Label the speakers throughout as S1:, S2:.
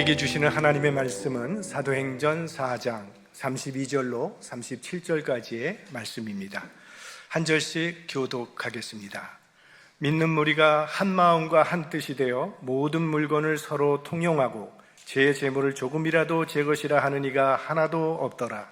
S1: 우리에게 주시는 하나님의 말씀은 사도행전 4장 32절로 37절까지의 말씀입니다. 한 절씩 교독하겠습니다. 믿는 무리가 한 마음과 한 뜻이 되어 모든 물건을 서로 통용하고 제 재물을 조금이라도 제 것이라 하는 이가 하나도 없더라.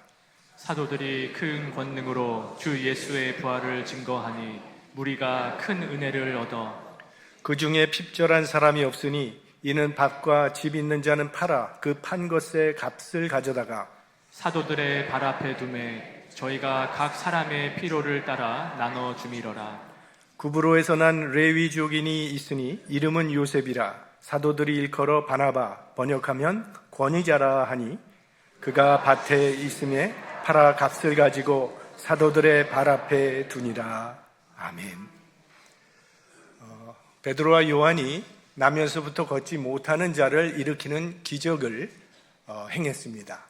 S2: 사도들이 큰 권능으로 주 예수의 부활을 증거하니 무리가 큰 은혜를 얻어
S1: 그 중에 핍절한 사람이 없으니 이는 밭과 집 있는 자는 팔아 그 판 것의 값을 가져다가
S2: 사도들의 발 앞에 두매 저희가 각 사람의 필요를 따라 나눠 주미러라.
S1: 구브로에서 난 레위족인이 있으니 이름은 요셉이라. 사도들이 일컬어 바나바, 번역하면 권위자라 하니 그가 밭에 있음에 팔아 값을 가지고 사도들의 발 앞에 두니라. 아멘. 베드로와 요한이 나면서부터 걷지 못하는 자를 일으키는 기적을 행했습니다.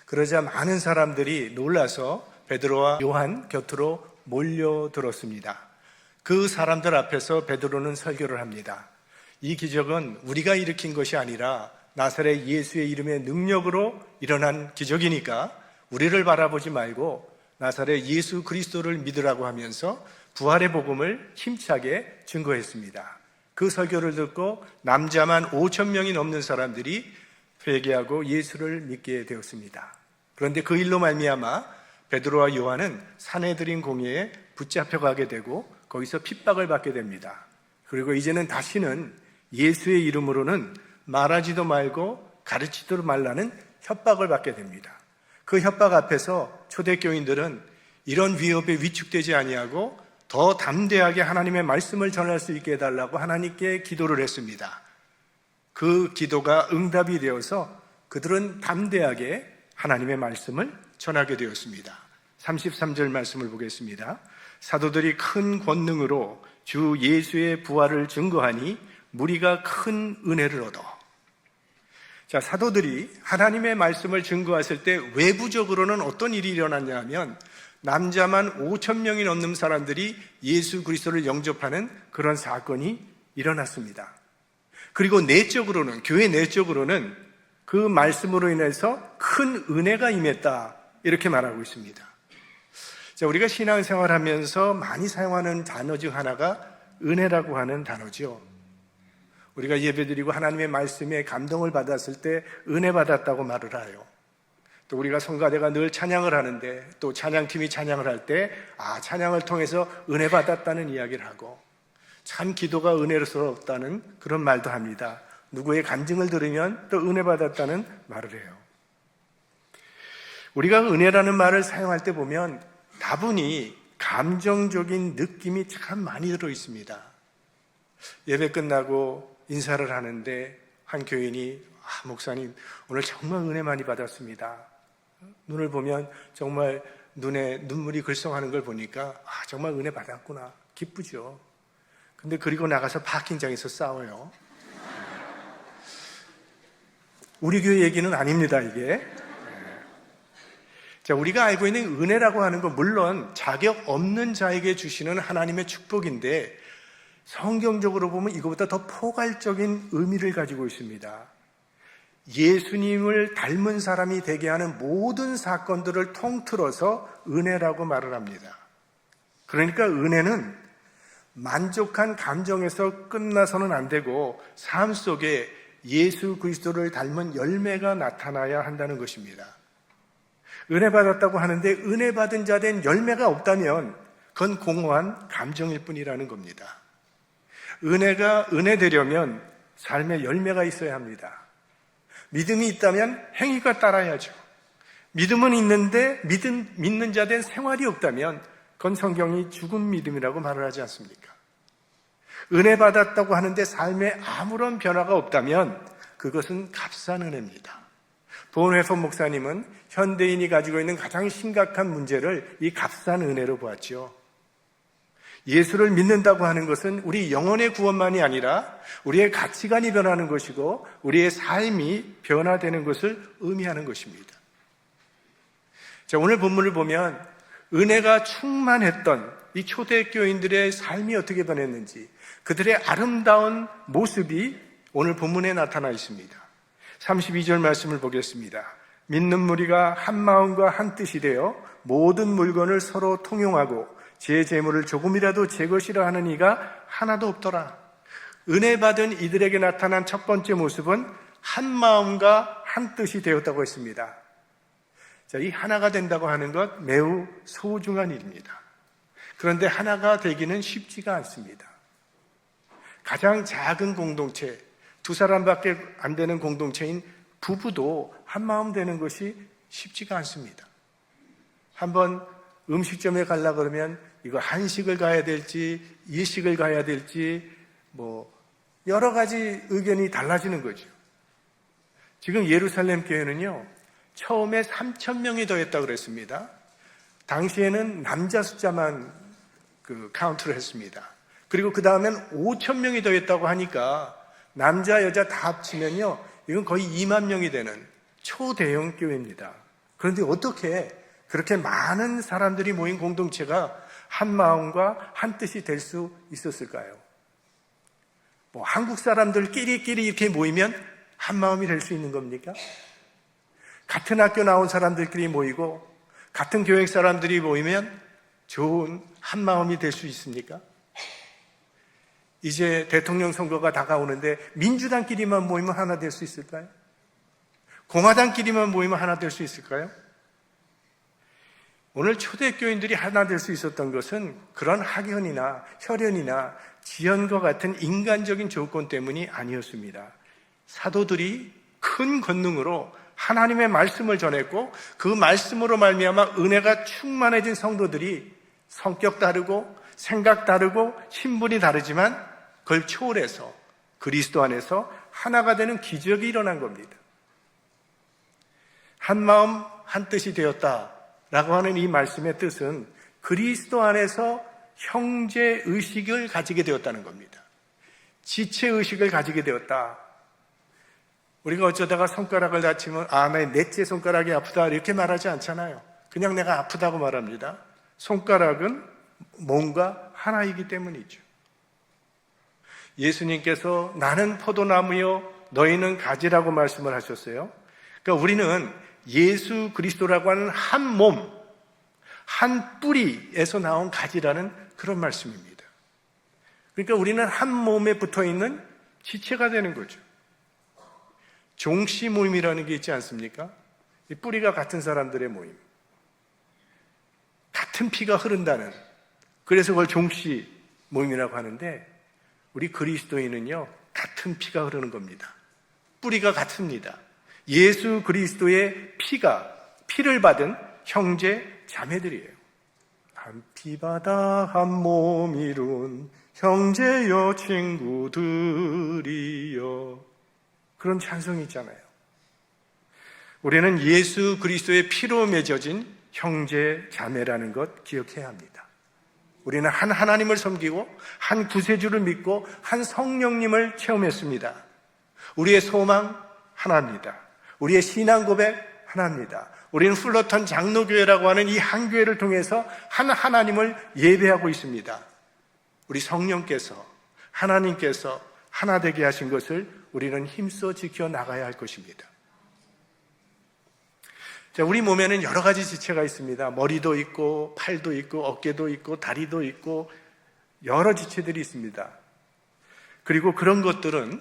S1: 그러자 많은 사람들이 놀라서 베드로와 요한 곁으로 몰려들었습니다. 그 사람들 앞에서 베드로는 설교를 합니다. 이 기적은 우리가 일으킨 것이 아니라 나사렛 예수의 이름의 능력으로 일어난 기적이니까 우리를 바라보지 말고 나사렛 예수 그리스도를 믿으라고 하면서 부활의 복음을 힘차게 증거했습니다. 그 설교를 듣고 남자만 5,000명이 넘는 사람들이 회개하고 예수를 믿게 되었습니다. 그런데 그 일로 말미암아 베드로와 요한은 산헤드린 공회에 붙잡혀가게 되고 거기서 핍박을 받게 됩니다. 그리고 이제는 다시는 예수의 이름으로는 말하지도 말고 가르치지도 말라는 협박을 받게 됩니다. 그 협박 앞에서 초대교인들은 이런 위협에 위축되지 아니하고 더 담대하게 하나님의 말씀을 전할 수 있게 해달라고 하나님께 기도를 했습니다. 그 기도가 응답이 되어서 그들은 담대하게 하나님의 말씀을 전하게 되었습니다. 33절 말씀을 보겠습니다. 사도들이 큰 권능으로 주 예수의 부활을 증거하니 무리가 큰 은혜를 얻어. 자, 사도들이 하나님의 말씀을 증거했을 때 외부적으로는 어떤 일이 일어났냐 하면 남자만 5,000명이 넘는 사람들이 예수 그리스도를 영접하는 그런 사건이 일어났습니다. 그리고 내적으로는, 교회 내적으로는 그 말씀으로 인해서 큰 은혜가 임했다, 이렇게 말하고 있습니다. 자, 우리가 신앙생활 하면서 많이 사용하는 단어 중 하나가 은혜라고 하는 단어죠. 우리가 예배드리고 하나님의 말씀에 감동을 받았을 때 은혜 받았다고 말을 해요. 또 우리가 성가대가 늘 찬양을 하는데 또 찬양팀이 찬양을 할 때 찬양을 통해서 은혜 받았다는 이야기를 하고 참 기도가 은혜스럽다는 그런 말도 합니다. 누구의 간증을 들으면 또 은혜 받았다는 말을 해요. 우리가 은혜라는 말을 사용할 때 보면 다분히 감정적인 느낌이 참 많이 들어 있습니다. 예배 끝나고 인사를 하는데 한 교인이 목사님 오늘 정말 은혜 많이 받았습니다. 눈을 보면 정말 눈에 눈물이 글썽하는 걸 보니까 정말 은혜 받았구나, 기쁘죠. 근데 그리고 나가서 파킹장에서 싸워요. 우리 교회 얘기는 아닙니다, 이게. 자, 우리가 알고 있는 은혜라고 하는 건 물론 자격 없는 자에게 주시는 하나님의 축복인데 성경적으로 보면 이거보다 더 포괄적인 의미를 가지고 있습니다. 예수님을 닮은 사람이 되게 하는 모든 사건들을 통틀어서 은혜라고 말을 합니다. 그러니까 은혜는 만족한 감정에서 끝나서는 안 되고 삶 속에 예수 그리스도를 닮은 열매가 나타나야 한다는 것입니다. 은혜 받았다고 하는데 은혜 받은 자 된 열매가 없다면 그건 공허한 감정일 뿐이라는 겁니다. 은혜가 은혜 되려면 삶에 열매가 있어야 합니다. 믿음이 있다면 행위가 따라야죠. 믿음은 있는데 믿는 자 된 생활이 없다면 그건 성경이 죽은 믿음이라고 말을 하지 않습니까? 은혜 받았다고 하는데 삶에 아무런 변화가 없다면 그것은 값싼 은혜입니다. 보은회포 목사님은 현대인이 가지고 있는 가장 심각한 문제를 이 값싼 은혜로 보았죠. 예수를 믿는다고 하는 것은 우리 영혼의 구원만이 아니라 우리의 가치관이 변하는 것이고 우리의 삶이 변화되는 것을 의미하는 것입니다. 자, 오늘 본문을 보면 은혜가 충만했던 이 초대교인들의 삶이 어떻게 변했는지 그들의 아름다운 모습이 오늘 본문에 나타나 있습니다. 32절 말씀을 보겠습니다. 믿는 무리가 한 마음과 한 뜻이 되어 모든 물건을 서로 통용하고 제 재물을 조금이라도 제 것이라 하는 이가 하나도 없더라. 은혜 받은 이들에게 나타난 첫 번째 모습은 한 마음과 한 뜻이 되었다고 했습니다. 자, 이 하나가 된다고 하는 것 매우 소중한 일입니다. 그런데 하나가 되기는 쉽지가 않습니다. 가장 작은 공동체, 두 사람밖에 안 되는 공동체인 부부도 한 마음 되는 것이 쉽지가 않습니다. 한번 음식점에 가려고 그러면 이거 한식을 가야 될지 일식을 가야 될지 여러 가지 의견이 달라지는 거죠. 지금 예루살렘 교회는요, 처음에 3,000명이 더했다고 그랬습니다. 당시에는 남자 숫자만 카운트를 했습니다. 그리고 그 다음엔 5,000명이 더했다고 하니까 남자 여자 다 합치면요, 이건 거의 2만 명이 되는 초대형 교회입니다. 그런데 어떻게 그렇게 많은 사람들이 모인 공동체가 한 마음과 한 뜻이 될 수 있었을까요? 한국 사람들끼리 이렇게 모이면 한 마음이 될 수 있는 겁니까? 같은 학교 나온 사람들끼리 모이고 같은 교육 사람들이 모이면 좋은 한 마음이 될 수 있습니까? 이제 대통령 선거가 다가오는데 민주당끼리만 모이면 하나 될 수 있을까요? 공화당끼리만 모이면 하나 될 수 있을까요? 오늘 초대교인들이 하나 될 수 있었던 것은 그런 학연이나 혈연이나 지연과 같은 인간적인 조건 때문이 아니었습니다. 사도들이 큰 권능으로 하나님의 말씀을 전했고 그 말씀으로 말미암아 은혜가 충만해진 성도들이 성격 다르고 생각 다르고 신분이 다르지만 그걸 초월해서 그리스도 안에서 하나가 되는 기적이 일어난 겁니다. 한 마음 한 뜻이 되었다라고 하는 이 말씀의 뜻은 그리스도 안에서 형제의식을 가지게 되었다는 겁니다. 지체의식을 가지게 되었다. 우리가 어쩌다가 손가락을 다치면 내 넷째 손가락이 아프다 이렇게 말하지 않잖아요. 그냥 내가 아프다고 말합니다. 손가락은 몸과 하나이기 때문이죠. 예수님께서 나는 포도나무요 너희는 가지라고 말씀을 하셨어요. 그러니까 우리는 예수 그리스도라고 하는 한 몸, 한 뿌리에서 나온 가지라는 그런 말씀입니다. 그러니까 우리는 한 몸에 붙어있는 지체가 되는 거죠. 종씨 모임이라는 게 있지 않습니까? 이 뿌리가 같은 사람들의 모임. 같은 피가 흐른다는, 그래서 그걸 종씨 모임이라고 하는데 우리 그리스도인은요 같은 피가 흐르는 겁니다. 뿌리가 같습니다. 예수 그리스도의 피를 받은 형제 자매들이에요. 한 피바다 한 몸 이룬 형제여 친구들이여, 그런 찬송이 있잖아요. 우리는 예수 그리스도의 피로 맺어진 형제 자매라는 것 기억해야 합니다. 우리는 한 하나님을 섬기고 한 구세주를 믿고 한 성령님을 체험했습니다. 우리의 소망 하나입니다. 우리의 신앙 고백 하나입니다. 우리는 플러턴 장로교회라고 하는 이 한 교회를 통해서 한 하나님을 예배하고 있습니다. 우리 성령께서 하나님께서 하나 되게 하신 것을 우리는 힘써 지켜나가야 할 것입니다. 자, 우리 몸에는 여러 가지 지체가 있습니다. 머리도 있고 팔도 있고 어깨도 있고 다리도 있고 여러 지체들이 있습니다. 그리고 그런 것들은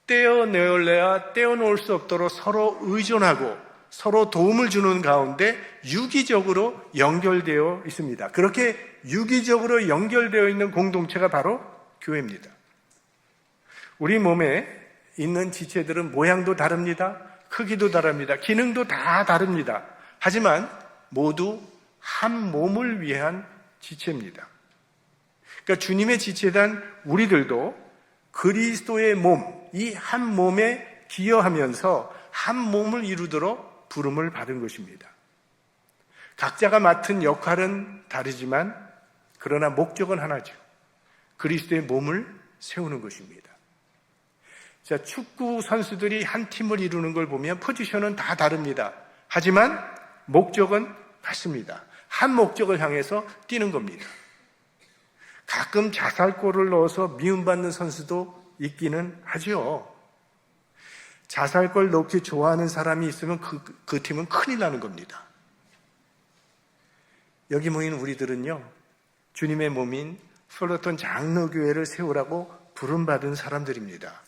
S1: 떼어내야 떼어놓을 수 없도록 서로 의존하고 서로 도움을 주는 가운데 유기적으로 연결되어 있습니다. 그렇게 유기적으로 연결되어 있는 공동체가 바로 교회입니다. 우리 몸에 있는 지체들은 모양도 다릅니다. 크기도 다릅니다. 기능도 다 다릅니다. 하지만 모두 한 몸을 위한 지체입니다. 그러니까 주님의 지체단 우리들도 그리스도의 몸, 이 한 몸에 기여하면서 한 몸을 이루도록 부름을 받은 것입니다. 각자가 맡은 역할은 다르지만 그러나 목적은 하나죠. 그리스도의 몸을 세우는 것입니다. 자, 축구 선수들이 한 팀을 이루는 걸 보면 포지션은 다 다릅니다. 하지만 목적은 같습니다. 한 목적을 향해서 뛰는 겁니다. 가끔 자살골을 넣어서 미움받는 선수도 있기는 하죠. 자살 걸 놓기 좋아하는 사람이 있으면 그 팀은 큰일 나는 겁니다. 여기 모인 우리들은요, 주님의 몸인 플로톤 장로교회를 세우라고 부름받은 사람들입니다.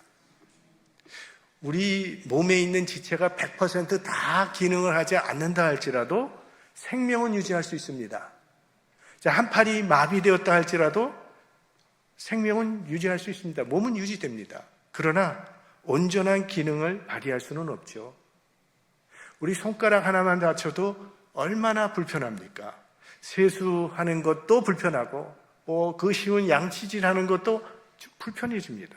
S1: 우리 몸에 있는 지체가 100% 기능을 하지 않는다 할지라도 생명은 유지할 수 있습니다. 자, 한 팔이 마비되었다 할지라도 생명은 유지할 수 있습니다. 몸은 유지됩니다. 그러나 온전한 기능을 발휘할 수는 없죠. 우리 손가락 하나만 다쳐도 얼마나 불편합니까? 세수하는 것도 불편하고 그 쉬운 양치질하는 것도 불편해집니다.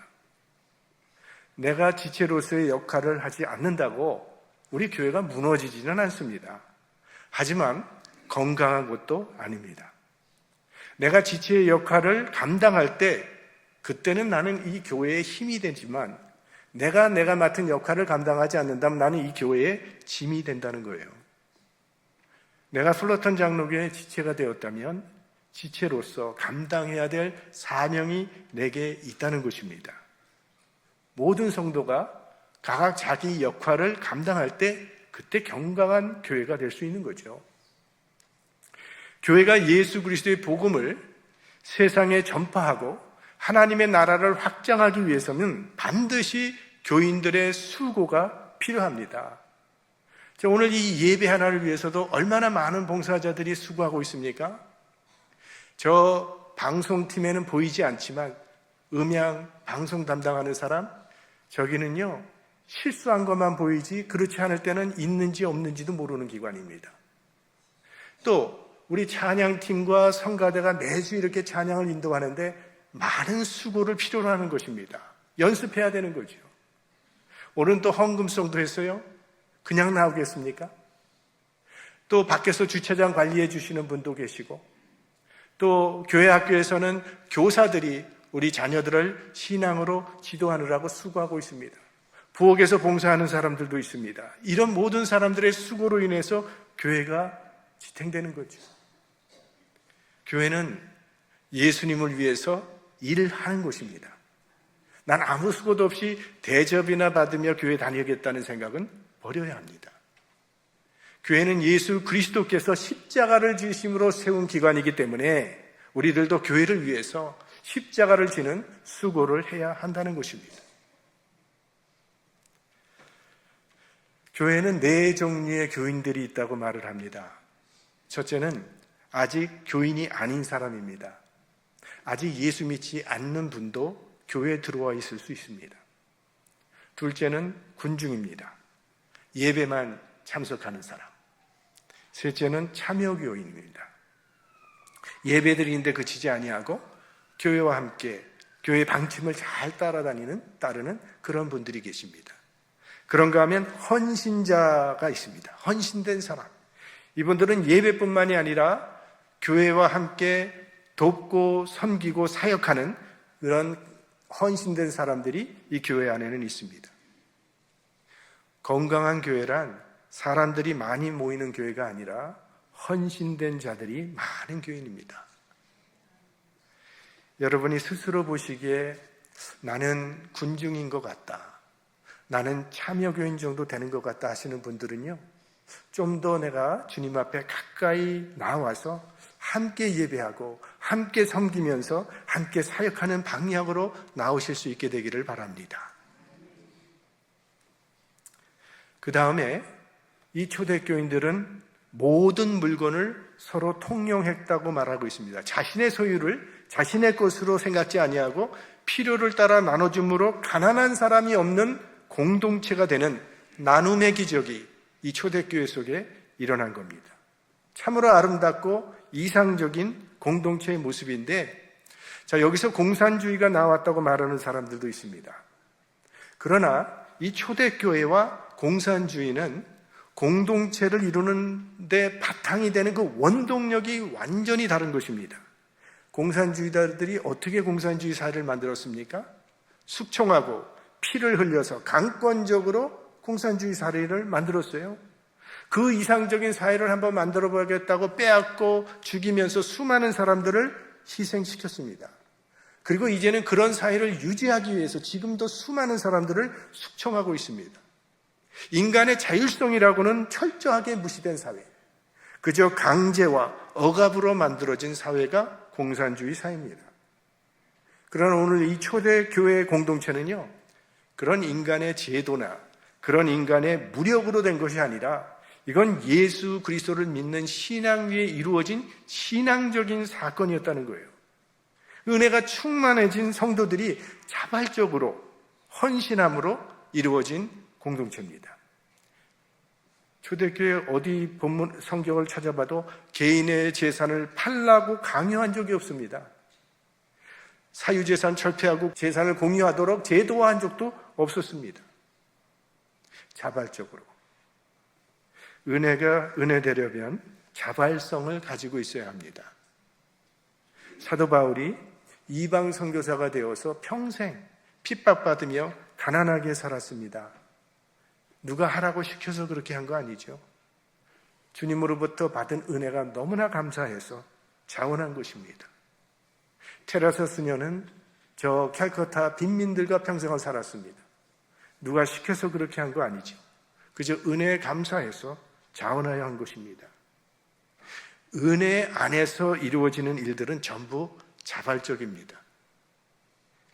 S1: 내가 지체로서의 역할을 하지 않는다고 우리 교회가 무너지지는 않습니다. 하지만 건강한 것도 아닙니다. 내가 지체의 역할을 감당할 때 그때는 나는 이 교회의 힘이 되지만 내가 맡은 역할을 감당하지 않는다면 나는 이 교회의 짐이 된다는 거예요. 내가 플로톤 장로교회의 지체가 되었다면 지체로서 감당해야 될 사명이 내게 있다는 것입니다. 모든 성도가 각각 자기 역할을 감당할 때 그때 건강한 교회가 될 수 있는 거죠. 교회가 예수 그리스도의 복음을 세상에 전파하고 하나님의 나라를 확장하기 위해서는 반드시 교인들의 수고가 필요합니다. 오늘 이 예배 하나를 위해서도 얼마나 많은 봉사자들이 수고하고 있습니까? 저 방송팀에는 보이지 않지만 음향, 방송 담당하는 사람, 저기는요, 실수한 것만 보이지 그렇지 않을 때는 있는지 없는지도 모르는 기관입니다. 또 우리 찬양팀과 성가대가 매주 이렇게 찬양을 인도하는데 많은 수고를 필요로 하는 것입니다. 연습해야 되는 거죠. 오늘 또 헌금송도 했어요. 그냥 나오겠습니까? 또 밖에서 주차장 관리해 주시는 분도 계시고 또 교회 학교에서는 교사들이 우리 자녀들을 신앙으로 지도하느라고 수고하고 있습니다. 부엌에서 봉사하는 사람들도 있습니다. 이런 모든 사람들의 수고로 인해서 교회가 지탱되는 거죠. 교회는 예수님을 위해서 일을 하는 곳입니다. 난 아무 수고도 없이 대접이나 받으며 교회 다니겠다는 생각은 버려야 합니다. 교회는 예수 그리스도께서 십자가를 지심으로 세운 기관이기 때문에 우리들도 교회를 위해서 십자가를 지는 수고를 해야 한다는 것입니다. 교회는 네 종류의 교인들이 있다고 말을 합니다. 첫째는 아직 교인이 아닌 사람입니다. 아직 예수 믿지 않는 분도 교회에 들어와 있을 수 있습니다. 둘째는 군중입니다. 예배만 참석하는 사람. 셋째는 참여교인입니다. 예배드리는데 그치지 아니하고 교회와 함께 교회 방침을 잘 따르는 그런 분들이 계십니다. 그런가 하면 헌신자가 있습니다. 헌신된 사람. 이분들은 예배뿐만이 아니라 교회와 함께 돕고 섬기고 사역하는 그런 헌신된 사람들이 이 교회 안에는 있습니다. 건강한 교회란 사람들이 많이 모이는 교회가 아니라 헌신된 자들이 많은 교회입니다. 여러분이 스스로 보시기에 나는 군중인 것 같다, 나는 참여교인 정도 되는 것 같다 하시는 분들은요, 좀 더 내가 주님 앞에 가까이 나와서 함께 예배하고 함께 섬기면서 함께 사역하는 방향으로 나오실 수 있게 되기를 바랍니다. 그 다음에 이 초대교인들은 모든 물건을 서로 통용했다고 말하고 있습니다. 자신의 소유를 자신의 것으로 생각지 아니하고 필요를 따라 나눠줌으로 가난한 사람이 없는 공동체가 되는 나눔의 기적이 이 초대교회 속에 일어난 겁니다. 참으로 아름답고 이상적인 공동체의 모습인데, 자, 여기서 공산주의가 나왔다고 말하는 사람들도 있습니다. 그러나 이 초대교회와 공산주의는 공동체를 이루는 데 바탕이 되는 그 원동력이 완전히 다른 것입니다. 공산주의자들이 어떻게 공산주의 사회를 만들었습니까? 숙청하고 피를 흘려서 강권적으로 공산주의 사회를 만들었어요. 그 이상적인 사회를 한번 만들어 보겠다고 빼앗고 죽이면서 수많은 사람들을 희생시켰습니다. 그리고 이제는 그런 사회를 유지하기 위해서 지금도 수많은 사람들을 숙청하고 있습니다. 인간의 자율성이라고는 철저하게 무시된 사회, 그저 강제와 억압으로 만들어진 사회가 공산주의 사회입니다. 그러나 오늘 이 초대 교회 공동체는요, 그런 인간의 제도나 그런 인간의 무력으로 된 것이 아니라 이건 예수 그리스도를 믿는 신앙 위에 이루어진 신앙적인 사건이었다는 거예요. 은혜가 충만해진 성도들이 자발적으로 헌신함으로 이루어진 공동체입니다. 초대교회 어디 본문 성경을 찾아봐도 개인의 재산을 팔라고 강요한 적이 없습니다. 사유재산 철폐하고 재산을 공유하도록 제도화한 적도 없었습니다. 자발적으로. 은혜가 은혜되려면 자발성을 가지고 있어야 합니다. 사도 바울이 이방 선교사가 되어서 평생 핍박받으며 가난하게 살았습니다. 누가 하라고 시켜서 그렇게 한 거 아니죠. 주님으로부터 받은 은혜가 너무나 감사해서 자원한 것입니다. 테라사 수녀는 저 캘커타 빈민들과 평생을 살았습니다. 누가 시켜서 그렇게 한 거 아니죠. 그저 은혜에 감사해서 자원하여 한 것입니다. 은혜 안에서 이루어지는 일들은 전부 자발적입니다.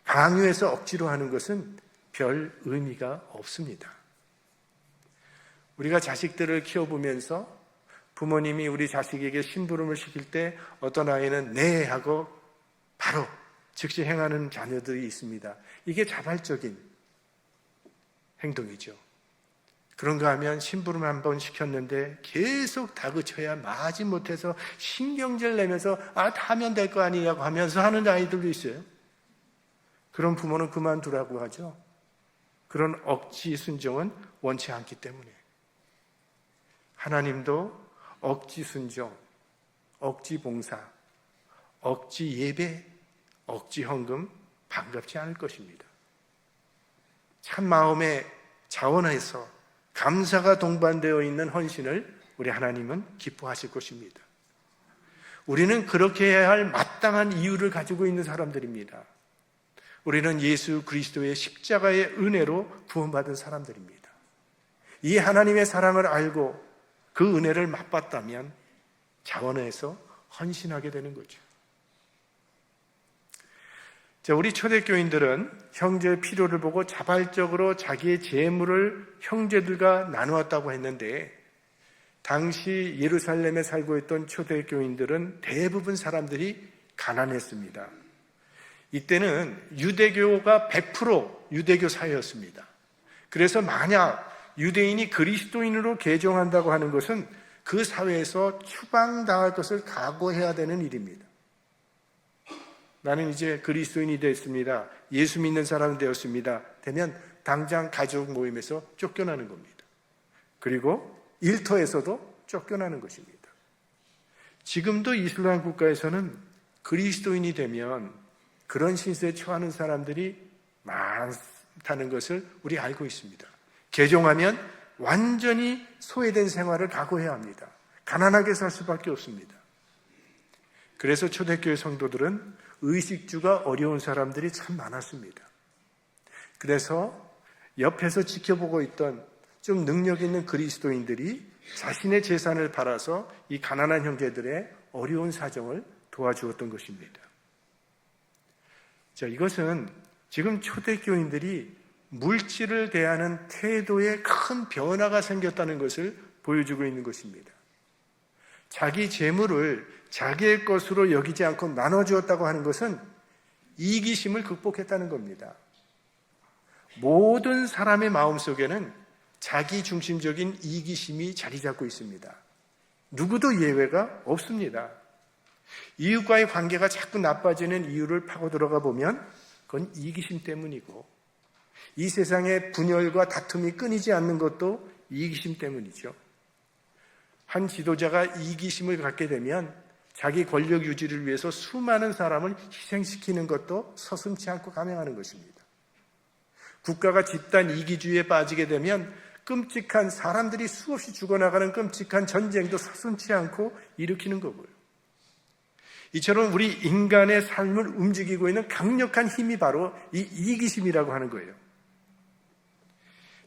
S1: 강요해서 억지로 하는 것은 별 의미가 없습니다. 우리가 자식들을 키워보면서 부모님이 우리 자식에게 심부름을 시킬 때 어떤 아이는 네 하고 바로 즉시 행하는 자녀들이 있습니다. 이게 자발적인 행동이죠. 그런가 하면 심부름 한 번 시켰는데 계속 다그쳐야 마지 못해서 신경질 내면서 다 하면 될 거 아니냐고 하면서 하는 아이들도 있어요. 그런 부모는 그만두라고 하죠. 그런 억지 순종은 원치 않기 때문에. 하나님도 억지 순종, 억지 봉사, 억지 예배, 억지 헌금 반갑지 않을 것입니다. 참 마음에 자원해서 감사가 동반되어 있는 헌신을 우리 하나님은 기뻐하실 것입니다. 우리는 그렇게 해야 할 마땅한 이유를 가지고 있는 사람들입니다. 우리는 예수 그리스도의 십자가의 은혜로 구원받은 사람들입니다. 이 하나님의 사랑을 알고 그 은혜를 맛봤다면 자원해서 헌신하게 되는 거죠. 자, 우리 초대교인들은 형제의 필요를 보고 자발적으로 자기의 재물을 형제들과 나누었다고 했는데, 당시 예루살렘에 살고 있던 초대교인들은 대부분 사람들이 가난했습니다. 이때는 유대교가 100% 유대교 사회였습니다. 그래서 만약 유대인이 그리스도인으로 개종한다고 하는 것은 그 사회에서 추방당할 것을 각오해야 되는 일입니다. 나는 이제 그리스도인이 됐습니다. 예수 믿는 사람이 되었습니다. 되면 당장 가족 모임에서 쫓겨나는 겁니다. 그리고 일터에서도 쫓겨나는 것입니다. 지금도 이슬람 국가에서는 그리스도인이 되면 그런 신세에 처하는 사람들이 많다는 것을 우리 알고 있습니다. 개종하면 완전히 소외된 생활을 각오해야 합니다. 가난하게 살 수밖에 없습니다. 그래서 초대교회 성도들은 의식주가 어려운 사람들이 참 많았습니다. 그래서 옆에서 지켜보고 있던 좀 능력 있는 그리스도인들이 자신의 재산을 팔아서 이 가난한 형제들의 어려운 사정을 도와주었던 것입니다. 자, 이것은 지금 초대교인들이 물질을 대하는 태도에 큰 변화가 생겼다는 것을 보여주고 있는 것입니다. 자기 재물을 자기의 것으로 여기지 않고 나눠주었다고 하는 것은 이기심을 극복했다는 겁니다. 모든 사람의 마음속에는 자기 중심적인 이기심이 자리 잡고 있습니다. 누구도 예외가 없습니다. 이웃과의 관계가 자꾸 나빠지는 이유를 파고 들어가 보면 그건 이기심 때문이고, 이 세상의 분열과 다툼이 끊이지 않는 것도 이기심 때문이죠. 한 지도자가 이기심을 갖게 되면 자기 권력 유지를 위해서 수많은 사람을 희생시키는 것도 서슴지 않고 감행하는 것입니다. 국가가 집단 이기주의에 빠지게 되면 끔찍한 사람들이 수없이 죽어나가는 끔찍한 전쟁도 서슴지 않고 일으키는 거고요. 이처럼 우리 인간의 삶을 움직이고 있는 강력한 힘이 바로 이 이기심이라고 하는 거예요.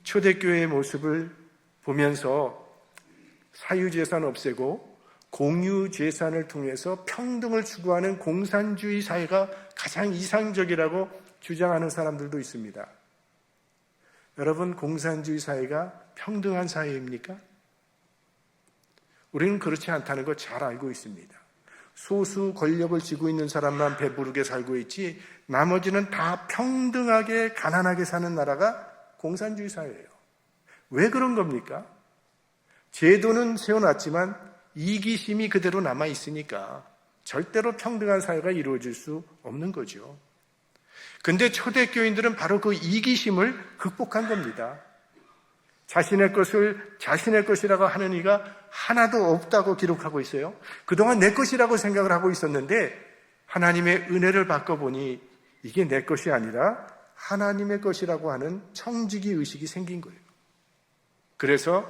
S1: 초대교회의 모습을 보면서 사유재산 없애고 공유재산을 통해서 평등을 추구하는 공산주의 사회가 가장 이상적이라고 주장하는 사람들도 있습니다. 여러분, 공산주의 사회가 평등한 사회입니까? 우리는 그렇지 않다는 거 잘 알고 있습니다. 소수 권력을 쥐고 있는 사람만 배부르게 살고 있지 나머지는 다 평등하게 가난하게 사는 나라가 공산주의 사회예요. 왜 그런 겁니까? 제도는 세워놨지만 이기심이 그대로 남아있으니까 절대로 평등한 사회가 이루어질 수 없는 거죠. 근데 초대교인들은 바로 그 이기심을 극복한 겁니다. 자신의 것을 자신의 것이라고 하는 이가 하나도 없다고 기록하고 있어요. 그동안 내 것이라고 생각을 하고 있었는데 하나님의 은혜를 바꿔보니 이게 내 것이 아니라 하나님의 것이라고 하는 청지기 의식이 생긴 거예요. 그래서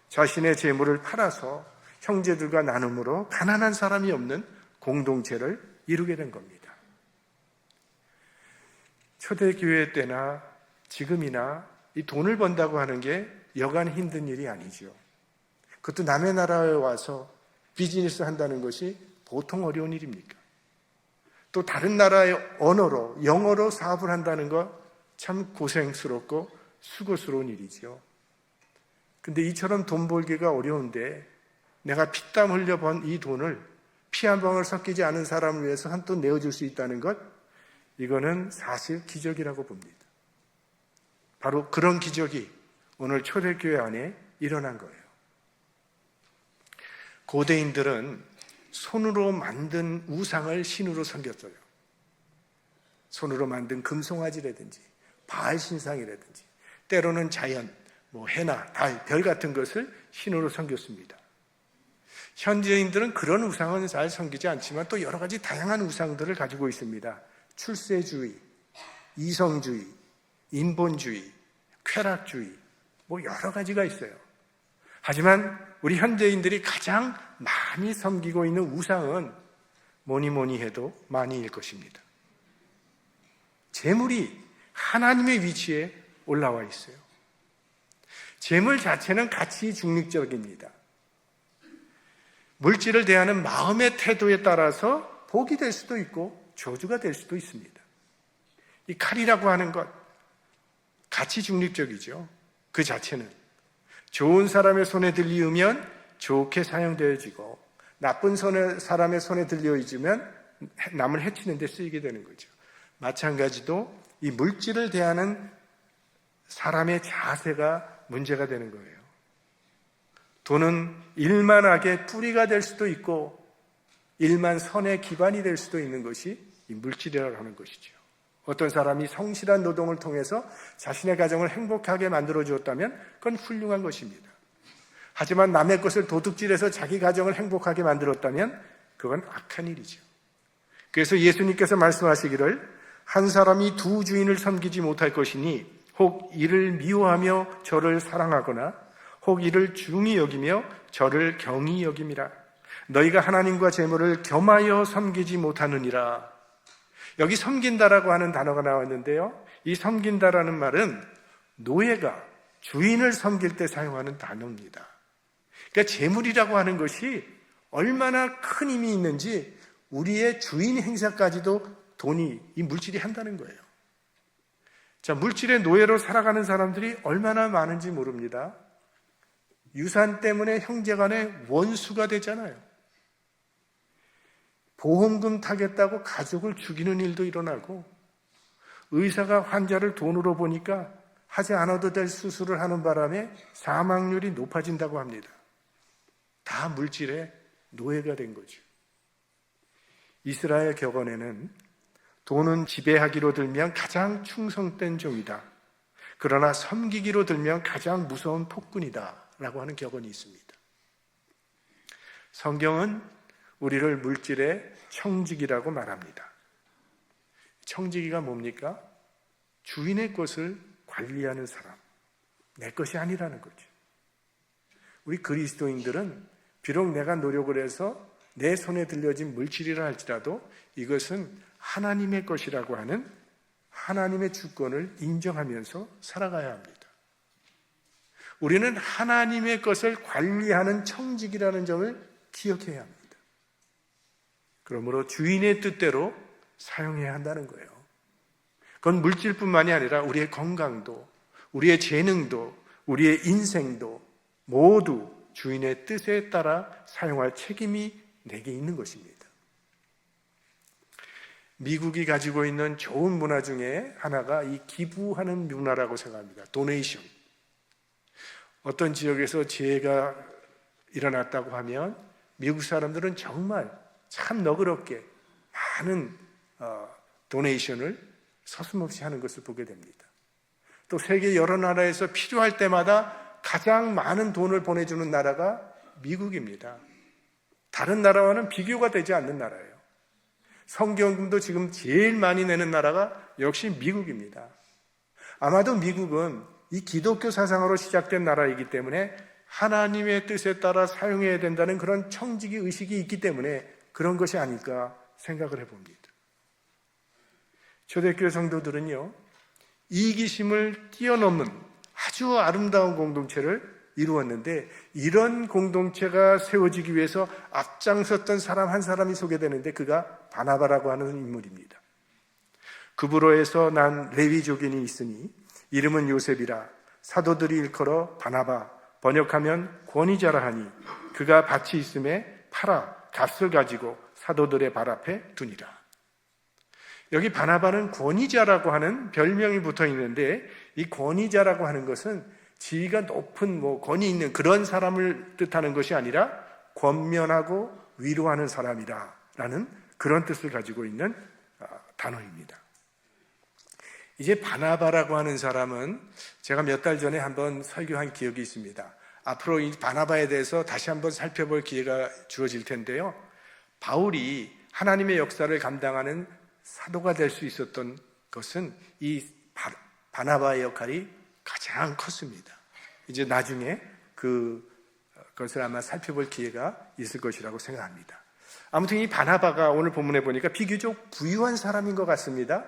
S1: 자신의 재물을 팔아서 형제들과 나눔으로 가난한 사람이 없는 공동체를 이루게 된 겁니다. 초대교회 때나 지금이나 이 돈을 번다고 하는 게 여간 힘든 일이 아니죠. 그것도 남의 나라에 와서 비즈니스 한다는 것이 보통 어려운 일입니까? 또 다른 나라의 언어로, 영어로 사업을 한다는 거 참 고생스럽고 수고스러운 일이죠. 근데 이처럼 돈 벌기가 어려운데 내가 피땀 흘려 번 이 돈을 피 한 방울 섞이지 않은 사람을 위해서 한돈 내어줄 수 있다는 것, 이거는 사실 기적이라고 봅니다. 바로 그런 기적이 오늘 초대교회 안에 일어난 거예요. 고대인들은 손으로 만든 우상을 신으로 섬겼어요. 손으로 만든 금송아지라든지 바알 신상이라든지 때로는 자연, 해나 달, 별 같은 것을 신으로 섬겼습니다. 현대인들은 그런 우상은 잘 섬기지 않지만 또 여러 가지 다양한 우상들을 가지고 있습니다. 출세주의, 이성주의, 인본주의, 쾌락주의, 여러 가지가 있어요. 하지만 우리 현대인들이 가장 많이 섬기고 있는 우상은 뭐니 해도 만이일 것입니다. 재물이 하나님의 위치에 올라와 있어요. 재물 자체는 가치 중립적입니다. 물질을 대하는 마음의 태도에 따라서 복이 될 수도 있고 저주가 될 수도 있습니다. 이 칼이라고 하는 것, 가치 중립적이죠. 그 자체는 좋은 사람의 손에 들리우면 좋게 사용되어지고 나쁜 사람의 손에 들려있으면 남을 해치는 데 쓰이게 되는 거죠. 마찬가지로 이 물질을 대하는 사람의 자세가 문제가 되는 거예요. 돈은 일만 악의 뿌리가 될 수도 있고 일만 선의 기반이 될 수도 있는 것이 이 물질이라고 하는 것이죠. 어떤 사람이 성실한 노동을 통해서 자신의 가정을 행복하게 만들어 주었다면 그건 훌륭한 것입니다. 하지만 남의 것을 도둑질해서 자기 가정을 행복하게 만들었다면 그건 악한 일이죠. 그래서 예수님께서 말씀하시기를 한 사람이 두 주인을 섬기지 못할 것이니 혹 이를 미워하며 저를 사랑하거나 혹 이를 중히 여기며 저를 경히 여김이라. 너희가 하나님과 재물을 겸하여 섬기지 못하느니라. 여기 섬긴다라고 하는 단어가 나왔는데요. 이 섬긴다라는 말은 노예가 주인을 섬길 때 사용하는 단어입니다. 그러니까 재물이라고 하는 것이 얼마나 큰 힘이 있는지 우리의 주인 행사까지도 돈이, 이 물질이 한다는 거예요. 자, 물질의 노예로 살아가는 사람들이 얼마나 많은지 모릅니다. 유산 때문에 형제간에 원수가 되잖아요. 보험금 타겠다고 가족을 죽이는 일도 일어나고 의사가 환자를 돈으로 보니까 하지 않아도 될 수술을 하는 바람에 사망률이 높아진다고 합니다. 다 물질의 노예가 된 거죠. 이스라엘 격언에는 돈은 지배하기로 들면 가장 충성된 종이다. 그러나 섬기기로 들면 가장 무서운 폭군이다. 라고 하는 격언이 있습니다. 성경은 우리를 물질의 청지기라고 말합니다. 청지기가 뭡니까? 주인의 것을 관리하는 사람. 내 것이 아니라는 거죠. 우리 그리스도인들은 비록 내가 노력을 해서 내 손에 들려진 물질이라 할지라도 이것은 하나님의 것이라고 하는 하나님의 주권을 인정하면서 살아가야 합니다. 우리는 하나님의 것을 관리하는 청직이라는 점을 기억해야 합니다. 그러므로 주인의 뜻대로 사용해야 한다는 거예요. 그건 물질뿐만이 아니라 우리의 건강도, 우리의 재능도, 우리의 인생도 모두 주인의 뜻에 따라 사용할 책임이 내게 있는 것입니다. 미국이 가지고 있는 좋은 문화 중에 하나가 이 기부하는 문화라고 생각합니다. 도네이션. 어떤 지역에서 재해가 일어났다고 하면 미국 사람들은 정말 참 너그럽게 많은 도네이션을 서슴없이 하는 것을 보게 됩니다. 또 세계 여러 나라에서 필요할 때마다 가장 많은 돈을 보내주는 나라가 미국입니다. 다른 나라와는 비교가 되지 않는 나라예요. 성경금도 지금 제일 많이 내는 나라가 역시 미국입니다. 아마도 미국은 이 기독교 사상으로 시작된 나라이기 때문에 하나님의 뜻에 따라 사용해야 된다는 그런 청지기 의식이 있기 때문에 그런 것이 아닐까 생각을 해봅니다. 초대교회 성도들은요, 이기심을 뛰어넘는 아주 아름다운 공동체를 이루었는데, 이런 공동체가 세워지기 위해서 앞장섰던 사람 한 사람이 소개되는데 그가 바나바라고 하는 인물입니다. 그브로에서 난 레위족인이 있으니 이름은 요셉이라 사도들이 일컬어 바나바, 번역하면 권위자라 하니 그가 밭이 있음에 팔아 값을 가지고 사도들의 발 앞에 두니라. 여기 바나바는 권위자라고 하는 별명이 붙어 있는데, 이 권위자라고 하는 것은 지위가 높은 권위 있는 그런 사람을 뜻하는 것이 아니라 권면하고 위로하는 사람이라는 그런 뜻을 가지고 있는 단어입니다. 이제 바나바라고 하는 사람은 제가 몇 달 전에 한번 설교한 기억이 있습니다. 앞으로 이 바나바에 대해서 다시 한번 살펴볼 기회가 주어질 텐데요. 바울이 하나님의 역사를 감당하는 사도가 될 수 있었던 것은 이 바나바의 역할이 가장 컸습니다. 이제 나중에 그것을 아마 살펴볼 기회가 있을 것이라고 생각합니다. 아무튼 이 바나바가 오늘 본문에 보니까 비교적 부유한 사람인 것 같습니다.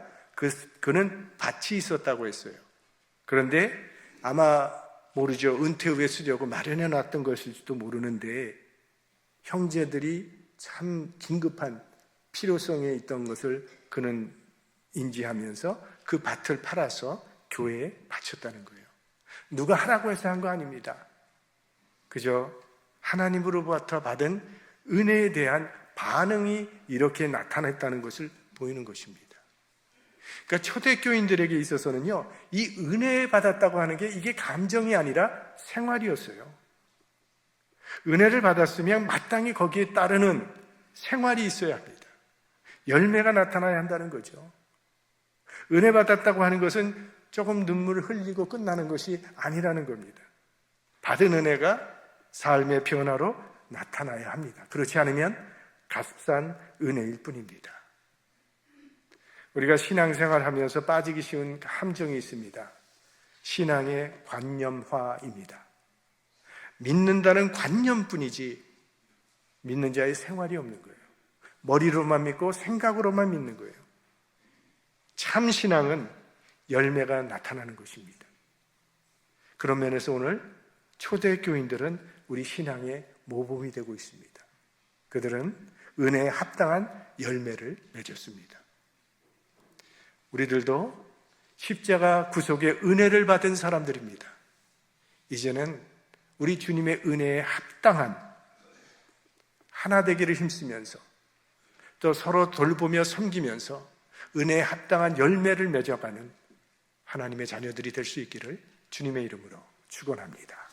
S1: 그는 밭이 있었다고 했어요. 그런데 아마 모르죠. 은퇴 후에 쓰려고 마련해 놨던 것일지도 모르는데, 형제들이 참 긴급한 필요성에 있던 것을 그는 인지하면서 그 밭을 팔아서 교회에 바쳤다는 거예요. 누가 하라고 해서 한 거 아닙니다. 그저 하나님으로부터 받은 은혜에 대한 반응이 이렇게 나타났다는 것을 보이는 것입니다. 그러니까 초대교인들에게 있어서는요, 이 은혜 받았다고 하는 게 이게 감정이 아니라 생활이었어요. 은혜를 받았으면 마땅히 거기에 따르는 생활이 있어야 합니다. 열매가 나타나야 한다는 거죠. 은혜 받았다고 하는 것은 조금 눈물을 흘리고 끝나는 것이 아니라는 겁니다. 받은 은혜가 삶의 변화로 나타나야 합니다. 그렇지 않으면 값싼 은혜일 뿐입니다. 우리가 신앙생활 하면서 빠지기 쉬운 함정이 있습니다. 신앙의 관념화입니다. 믿는다는 관념뿐이지 믿는 자의 생활이 없는 거예요. 머리로만 믿고 생각으로만 믿는 거예요. 참 신앙은 열매가 나타나는 것입니다. 그런 면에서 오늘 초대교인들은 우리 신앙의 모범이 되고 있습니다. 그들은 은혜에 합당한 열매를 맺었습니다. 우리들도 십자가 구속의 은혜를 받은 사람들입니다. 이제는 우리 주님의 은혜에 합당한 하나 되기를 힘쓰면서 또 서로 돌보며 섬기면서 은혜에 합당한 열매를 맺어가는 하나님의 자녀들이 될 수 있기를 주님의 이름으로 축원합니다.